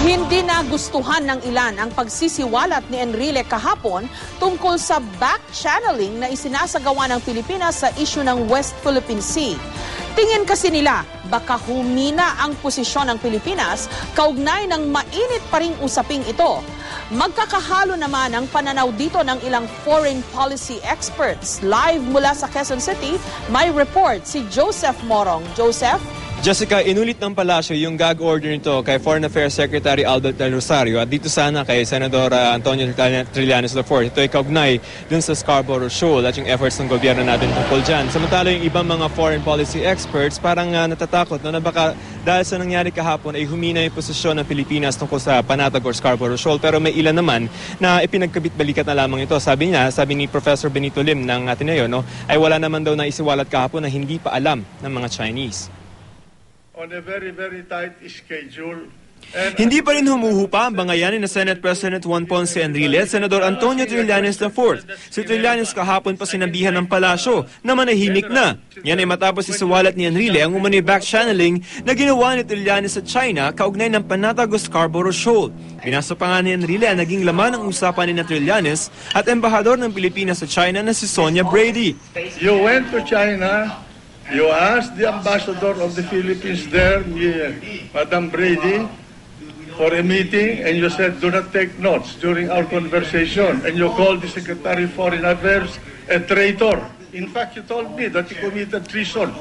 Hindi nagustuhan ng ilan ang pagsisiwalat ni Enrile kahapon tungkol sa back-channeling na isinasagawa ng Pilipinas sa isyu ng West Philippine Sea. Tingin kasi nila baka humina ang posisyon ng Pilipinas kaugnay ng mainit pa ring usaping ito. Magkakahalo naman ang pananaw dito ng ilang foreign policy experts. Live mula sa Quezon City, may report si Joseph Morong. Joseph? Jessica, inulit ng palasyo yung gag order nito kay Foreign Affairs Secretary Albert Del Rosario at dito sana kay Senador Antonio Trillanes IV. Ito ay kaugnay dun sa Scarborough Shoal at yung efforts ng gobyerno natin tungkol dyan. Samantala yung ibang mga foreign policy experts parang natatakot na baka dahil sa nangyari kahapon ay humina yung posisyon ng Pilipinas tungkol sa Panatag or Scarborough Shoal. Pero may ilan naman na ipinagkabit-balikat na lamang ito. Sabi ni Professor Benito Lim ng Ateneo, ay wala naman daw na isiwalat kahapon na hindi pa alam ng mga Chinese. On a very, very tight schedule. Hindi pa rin humuhupa ang bangayan ni Senate President Juan Ponce Enrile at Senador Antonio Trillanes IV. Si Trillanes kahapon pa sinabihan ng palasyo na manahimik na. Yan ay matapos isiwalat ni Enrile ang umano'y back-channeling na ginawa ni Trillanes sa China kaugnay ng Panatag o Scarborough Shoal. Binasa pa nga ni Enrile ang naging laman ng usapan ni Trillanes at embahador ng Pilipinas sa China na si Sonia Brady. You went to China. You asked the ambassador of the Philippines there, Madam Brady, for a meeting, and you said, do not take notes during our conversation. And you called the Secretary of Foreign Affairs a traitor. In fact, you told me that he committed treason.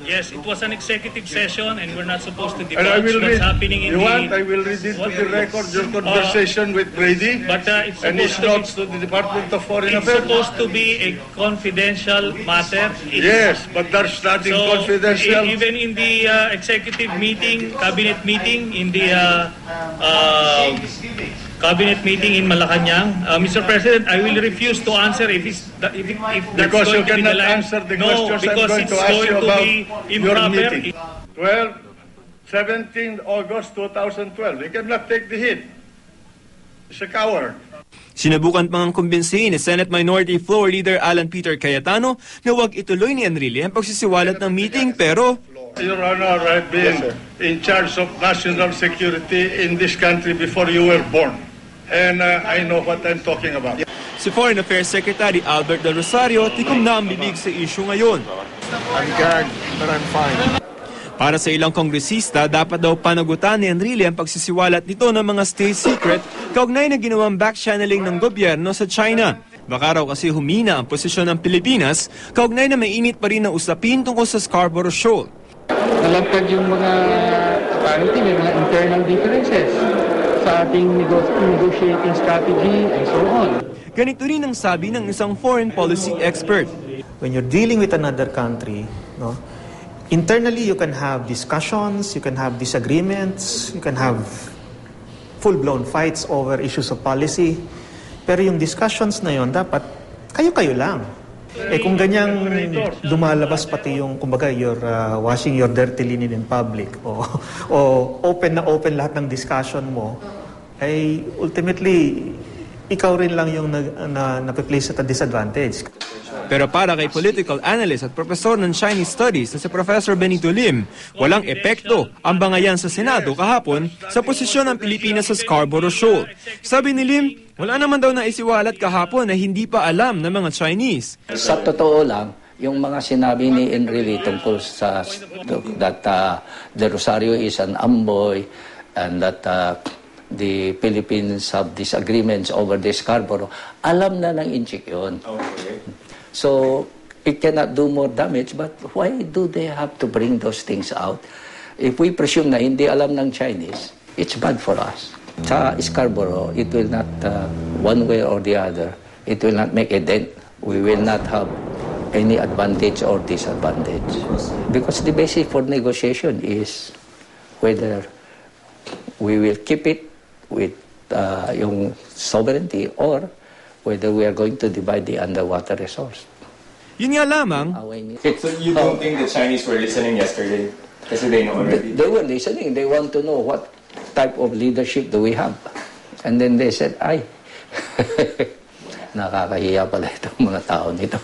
Yes, it was an executive session and we're not supposed to divulge what's happening in I will read it to the record, your conversation with Brady. But it's notes to the Department of Foreign Affairs. It's supposed to be a confidential matter. Yes, but there's nothing confidential. Even in the executive meeting, cabinet meeting, in the cabinet meeting in Malacanang, Mr. President, I will refuse to answer if that's because going you to be the cannot line. answer the No, questions because I'm going it's to ask going you to about be your improper. meeting. 17 August 2012. You cannot take the hit. He's a coward. Sinubukan pang kumbinsihin ni Senate Minority Floor Leader Alan Peter Cayetano na huwag ituloy ni Enrile ang pagsisiwalat ng meeting pero Your Honor, I've been in charge of national security in this country before you were born. And I know what I'm talking about. Si Foreign Affairs Secretary Albert Del Rosario tikom na ang bibig sa issue ngayon. I'm gagged, but I'm fine. Para sa ilang kongresista, dapat daw panagutan ni Enrile ang pagsisiwalat nito ng mga state secret kaugnay na ginawang back-channeling ng gobyerno sa China. Baka raw kasi humina ang posisyon ng Pilipinas kaugnay na mainit pa rin ang usapin tungkol sa Scarborough Shoal. Nalagtag yung mga, apparently may mga internal differences sa ating negotiating strategy and so on. Ganito rin ang sabi ng isang foreign policy expert. When you're dealing with another country, internally you can have discussions, you can have disagreements, you can have full-blown fights over issues of policy. Pero yung discussions na yon dapat kayo-kayo lang. Kung ganyang lumalabas pati yung, kumbaga, you're washing your dirty linen in public o open na open lahat ng discussion mo, ay ultimately, ikaw rin lang yung napiplace at a disadvantage. Pero para kay political analyst at professor ng Chinese Studies na si Professor Benito Lim, walang epekto ang bangayan sa Senado kahapon sa posisyon ng Pilipinas sa Scarborough Shoal. Sabi ni Lim, wala naman daw na isiwalat kahapon na hindi pa alam ng mga Chinese. Sa totoo lang, yung mga sinabi ni Enrile tungkol sa that the Rosario is an amboy and that the Philippines have disagreements over the Scarborough, alam na ng Inchik yun. Okay. So, it cannot do more damage, but why do they have to bring those things out? If we presume na hindi alam ng Chinese, it's bad for us. Sa Scarborough, it will not, one way or the other, it will not make a dent. We will not have any advantage or disadvantage. Because the basis for negotiation is whether we will keep it with yung sovereignty or whether we are going to divide the underwater resource. Yun nga lamang. So you don't think the Chinese were listening yesterday? Kasi they know already. They were listening. They want to know what type of leadership do we have. And then they said, ay, nakakahiya pala itong mga tao nito.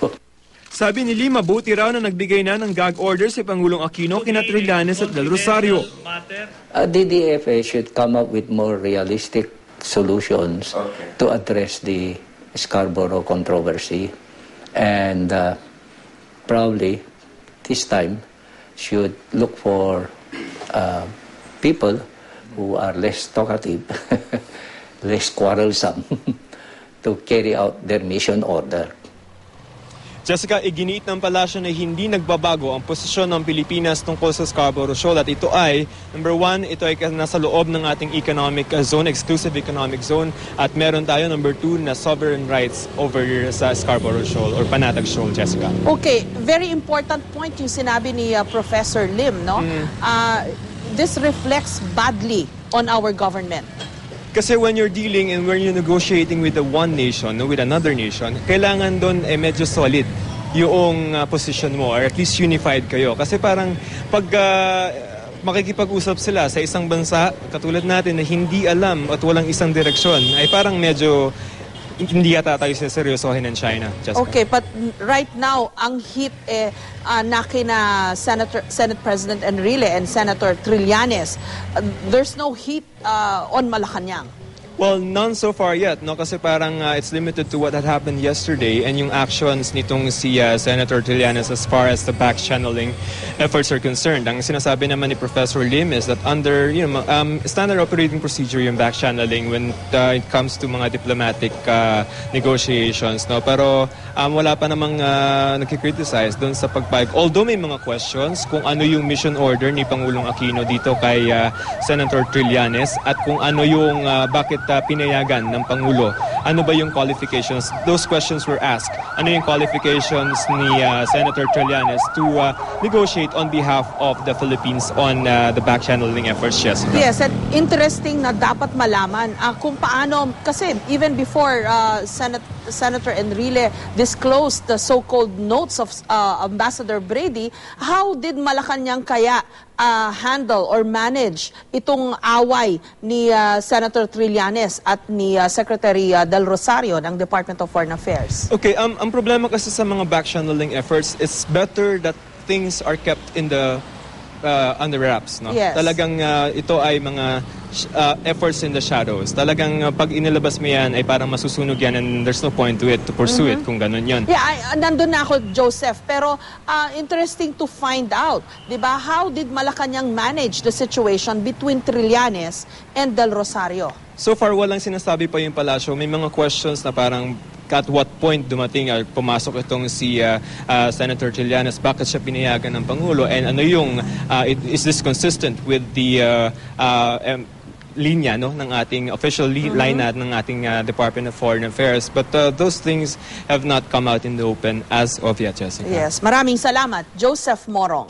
Sabi ni Lim, mabuti raw na nagbigay na ng gag order si Pangulong Aquino kina Trillanes at Del Rosario. DDFA should come up with more realistic solutions to address the Scarborough controversy, and probably this time should look for people who are less talkative, less quarrelsome, to carry out their mission order. Jessica, iginiit ng palasyo na hindi nagbabago ang posisyon ng Pilipinas tungkol sa Scarborough Shoal at ito ay, number one, ito ay nasa loob ng ating economic zone, exclusive economic zone, at meron tayo, number two, na sovereign rights over sa Scarborough Shoal or Panatag Shoal, Jessica. Okay, very important point yung sinabi ni Professor Lim, no? This reflects badly on our government. Kasi when you're dealing and when you're negotiating with the one nation, no, with another nation, kailangan doon medyo solid yung position mo, or at least unified kayo. Kasi parang pag makikipag-usap sila sa isang bansa, katulad natin na hindi alam at walang isang direksyon, ay parang medyo hindi yata tayo seryosohin ng China. Jessica. Okay, but right now, ang heat nakina Senate President Enrile and Senator Trillanes. There's no heat on Malacanang. Well, none so far yet, no? Kasi parang it's limited to what had happened yesterday and yung actions nitong si Senator Trillanes as far as the back-channeling efforts are concerned. Ang sinasabi naman ni Professor Lim is that under standard operating procedure yung back-channeling when it comes to mga diplomatic negotiations, no? Pero wala pa namang nagkikriticize doon sa pagpayag. Although may mga questions kung ano yung mission order ni Pangulong Aquino dito kay Senator Trillanes at kung ano yung bakit pinayagan ng Pangulo. Ano ba yung qualifications? Those questions were asked. Ano yung qualifications ni Senator Trillanes to negotiate on behalf of the Philippines on the back-channeling efforts, Jessica? Yes, and interesting na dapat malaman kung paano, kasi even before Senator Enrile disclosed the so-called notes of Ambassador Brady, how did Malacanang kaya handle or manage itong away ni Senator Trillanes at ni Secretary Del Rosario ng Department of Foreign Affairs? Okay, ang problema kasi sa mga back-channeling efforts, it's better that things are kept in the under wraps, no? Yes. Talagang ito ay mga efforts in the shadows. Talagang pag inilabas mo yan ay parang masusunog yan and there's no point to it, to pursue it kung ganun yan. Yeah, nandun na ako, Joseph. Pero interesting to find out, di ba, how did Malacanang manage the situation between Trillanes and Del Rosario? So far, walang sinasabi pa yung palasyo. May mga questions na parang at what point dumating or pumasok itong si Senator Trillanes, bakit siya pinayagan ng Pangulo, and ano yung, is this consistent with the linya, no, ng ating official line ng ating Department of Foreign Affairs. But those things have not come out in the open as of yet, Jessica. Yes, maraming salamat, Joseph Morong.